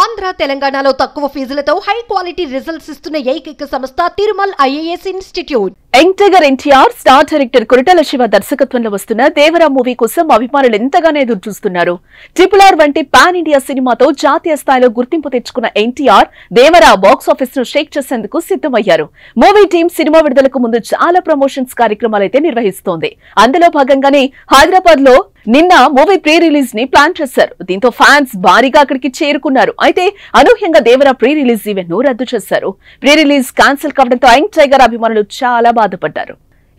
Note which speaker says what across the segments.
Speaker 1: ఆంధ్ర తెలంగాణలో తక్కువ ఫీజులతో high quality results ఇస్తున్న ఏకైక సంస్థ Tirumal IAS institute.
Speaker 2: Young tiger NTR star director Koratala Siva దర్శకత్వంలో వస్తున్న దేవరా మూవీ కోసం అభిమానులు ఎంతగానో ఎదురు చూస్తున్నారు. RRR వంటి పాన్ ఇండియా సినిమాతో జాతీయ స్థాయిలో గుర్తింపు తెచ్చుకున్న ఎన్టీఆర్ దేవరా బాక్స్ ఆఫీస్ ను షేక్ చేసేందుకు సిద్ధమయ్యారు. మూవీ టీం సినిమా విడుదలకు ముందు చాలా ప్రమోషన్స్ కార్యక్రమాలైతే నిర్వహిస్తోంది. అందులో భాగంగానే హైదరాబాద్ లో నిన్న మూవీ ప్రీ రిలీజ్ ని ప్లాన్ చేశారు. దీంతో ఫ్యాన్స్ భారీగా అక్కడికి చేరుకున్నారు. అయితే అనూహ్యంగా దేవరా ప్రీ రిలీజ్ ఈవెంట్ ను రద్దు చేశారు. ప్రీ రిలీజ్ క్యాన్సిల్ కావడంతో యంగ్ టైగర్ అభిమానులు చాలా బాధపడ్డారు.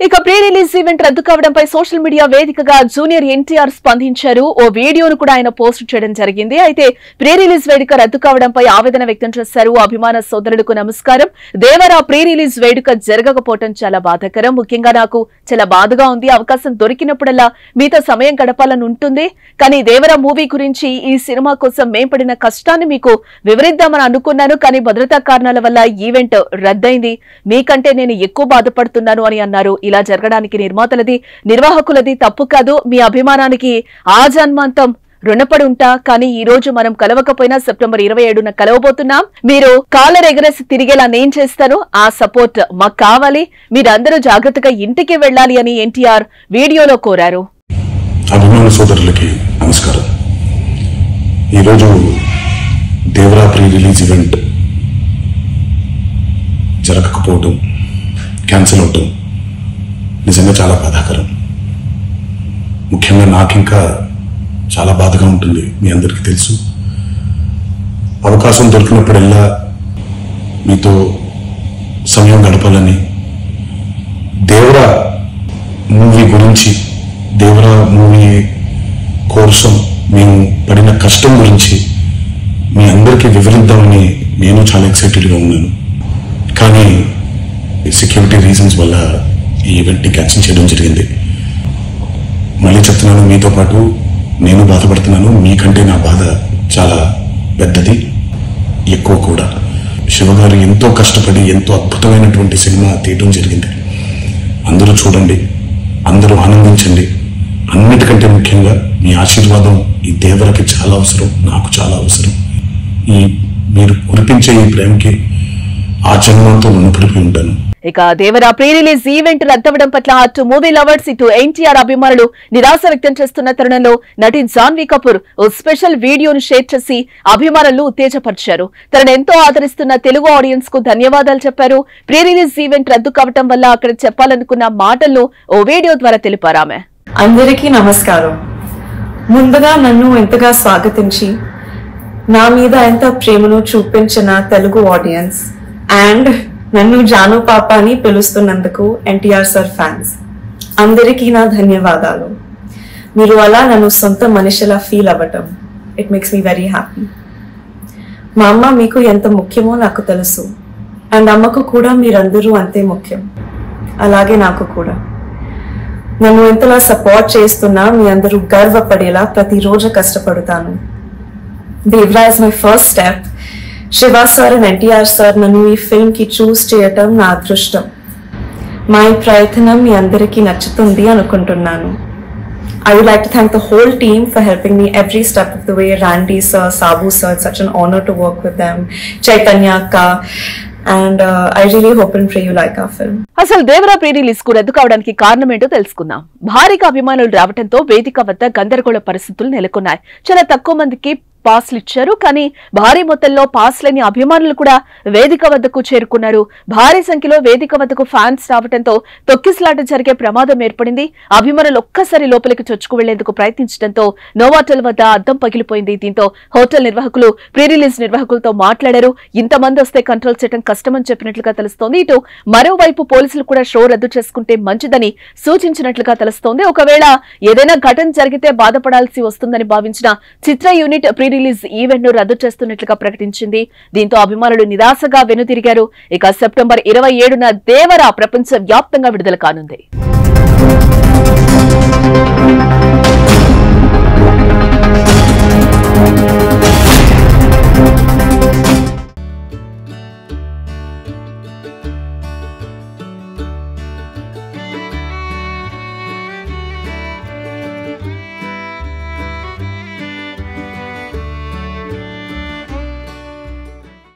Speaker 2: ఇక ప్రీ రిలీజ్ ఈవెంట్ రద్దు కావడంపై సోషల్ మీడియా వేదికగా జూనియర్ ఎన్టీఆర్ స్పందించారు. ఓ వీడియోను కూడా ఆయన పోస్ట్ చేయడం జరిగింది. అయితే ప్రీ రిలీజ్ వేడుక రద్దు కావడంపై ఆవేదన వ్యక్తం చేశారు. అభిమాన సోదరులకు నమస్కారం. దేవరా ప్రీ రిలీజ్ వేడుక జరగకపోవడం చాలా బాధాకరం. ముఖ్యంగా నాకు చాలా బాధగా ఉంది. అవకాశం దొరికినప్పుడల్లా మీతో సమయం గడపాలని ఉంటుంది. కానీ దేవరా మూవీ గురించి ఈ సినిమా కోసం మేం పడిన కష్టాన్ని మీకు వివరిద్దామని అనుకున్నాను. కానీ భద్రతా కారణాల వల్ల ఈవెంట్ రద్దయింది. మీకంటే నేను ఎక్కువ బాధపడుతున్నాను అని అన్నారు. ఇలా జరగడానికి నిర్మాతలది నిర్వాహకులది తప్పు కాదు. మీ అభిమానానికి ఆ జన్మాంతం రుణపడి ఉంటా. కానీ ఈ రోజు మనం కలవకపోయినా సెప్టెంబర్ 27న కలవబోతున్నాం. మీరు కాలర్ ఎగరేసి తిరిగేలా నేను చేస్తాను. ఆ సపోర్ట్ మాకు కావాలి. మీరందరూ జాగ్రత్తగా ఇంటికి వెళ్లాలి అని ఎన్టీఆర్ వీడియోలో కోరారు.
Speaker 3: అభిమాన సోదరులకి నమస్కారం. ఈరోజు దేవరా ప్రీ రిలీజ్ ఈవెంట్ జరగకపోవడం, క్యాన్సిల్ అవటం నిజంగా చాలా బాధాకరం. ముఖ్యంగా నాకు ఇంకా చాలా బాధగా ఉంటుంది. మీ అందరికీ తెలుసు. అవకాశం దొరికినప్పుడల్లా మీతో సమయం గడపాలని, దేవరా మూవీ గురించి, దేవరా మూవీ కోసం మేము పడిన కష్టం గురించి మీ అందరికీ వివరిద్దామని నేను చాలా ఎక్సైటెడ్గా ఉన్నాను. కానీ సెక్యూరిటీ రీజన్స్ వల్ల ఈ ఈవెంట్ని క్యాన్సిల్ చేయడం జరిగింది. మళ్ళీ చెప్తున్నాను, మీతో పాటు నేను బాధపడుతున్నాను. మీకంటే నా బాధ చాలా పెద్దది, ఎక్కువ కూడా. శివగారు ఎంతో కష్టపడి ఎంతో అద్భుతమైనటువంటి సినిమా తీయడం జరిగింది. అందరూ చూడండి, అందరూ ఆనందించండి. అన్నిటికంటే ముఖ్యంగా మీ ఆశీర్వాదం ఈ దేవరకి చాలా అవసరం, నాకు చాలా అవసరం. మీరు కురిపించే ఈ ప్రేమకి ఆ జన్మంతో రుణపడిపోయి ఉంటాను.
Speaker 2: ఇక దేవరా ప్రీ రిలీజ్ ఈవెంట్ రద్దవడం పట్ల అటు మూవీ లవర్స్, ఇటు ఎన్టీఆర్ అభిమానులు నిరాశ వ్యక్తం చేస్తున్న తరుణంలో నటి జాన్వీ కపూర్ ఓ స్పెషల్ వీడియోను షేర్ చేసి అభిమానులను ఉత్తేజపరిచారు. తనను ఎంతో ఆదరిస్తున్న తెలుగు ఆడియన్స్ కు ధన్యవాదాలు చెప్పారు. ప్రీ రిలీజ్ ఈవెంట్ రద్దు కావటం వల్ల అక్కడ చెప్పాలనుకున్న మాటలను ఓ వీడియో ద్వారా తెలిపారు ఆమె.
Speaker 4: అందరికీ నమస్కారం. ముందుగా నన్ను ఎంతగా స్వాగతించి నా మీద ఎంత ప్రేమను చూపించిన తెలుగు ఆడియన్స్ అండ్ నన్ను జాను పాప అని పిలుస్తున్నందుకు ఎన్టీఆర్ సార్ ఫ్యాన్స్ అందరికీ నా ధన్యవాదాలు. మీరు అలా నన్ను సొంత మనిషిలా ఫీల్ అవ్వటం it makes me very happy. మా అమ్మ మీకు ఎంత ముఖ్యమో నాకు తెలుసు. అండ్ అమ్మకు కూడా మీరందరూ అంతే ముఖ్యం. అలాగే నాకు కూడా. నన్ను ఎంతలా సపోర్ట్ చేస్తున్నా మీ అందరూ గర్వపడేలా ప్రతిరోజు కష్టపడతాను. Devara is my first step. Shiva sir and NTR sir నన్ను ఈ ఫిల్మ్ కి చూస్ చేయటం నా అదృష్టం. మా ఈ ప్రయత్నం మీ అందరికీ నచ్చుతుంది అనుకుంటున్నాను. I would like to thank the whole team for helping me every step of the way. Randy sir, Sabu sir, it's such an honor to work with them. Chaitanya Akka, and I really hope and pray you like our film.
Speaker 2: అసలు Devara pre release కు రద్దు కావడానికి కారణం ఏంటో తెలుసుకుందాం. భారీగా అభిమానులు రావడంతో వేదిక వద్ద గందరగోళ పరిస్థితులు నెలకొన్నాయి. చాలా తక్కువ మందికి పాస్లు ఇచ్చారు. కానీ భారీ మొత్తంలో పాస్ లేని అభిమానులు కూడా వేదిక వద్దకు చేరుకున్నారు. భారీ సంఖ్యలో వేదిక వద్దకు ఫ్యాన్స్ రావడంతో తొక్కిసలాట జరిగే ప్రమాదం ఏర్పడింది. అభిమానులు ఒక్కసారి లోపలికి చొచ్చుకు వెళ్లేందుకు ప్రయత్నించడంతో నోవాటల్ వద్ద అద్దం పగిలిపోయింది. దీంతో హోటల్ నిర్వాహకులు ప్రీ రిలీజ్ నిర్వాహకులతో మాట్లాడారు. ఇంతమంది వస్తే కంట్రోల్ చేయడం కష్టమని చెప్పినట్లుగా తెలుస్తోంది. ఇటు మరోవైపు పోలీసులు కూడా షో రద్దు చేసుకుంటే మంచిదని సూచించినట్లుగా తెలుస్తోంది. ఒకవేళ ఏదైనా ఘటన జరిగితే బాధపడాల్సి వస్తుందని భావించిన చిత్ర యూనిట్ ప్రీ రిలీజ్ ఈవెంట్ ను రద్దు చేస్తున్నట్లుగా ప్రకటించింది. దీంతో అభిమానులు నిరాశగా వెనుతిరిగారు. ఇక సెప్టెంబర్ 27న దేవరా ప్రపంచ వ్యాప్తంగా విడుదల కానుంది.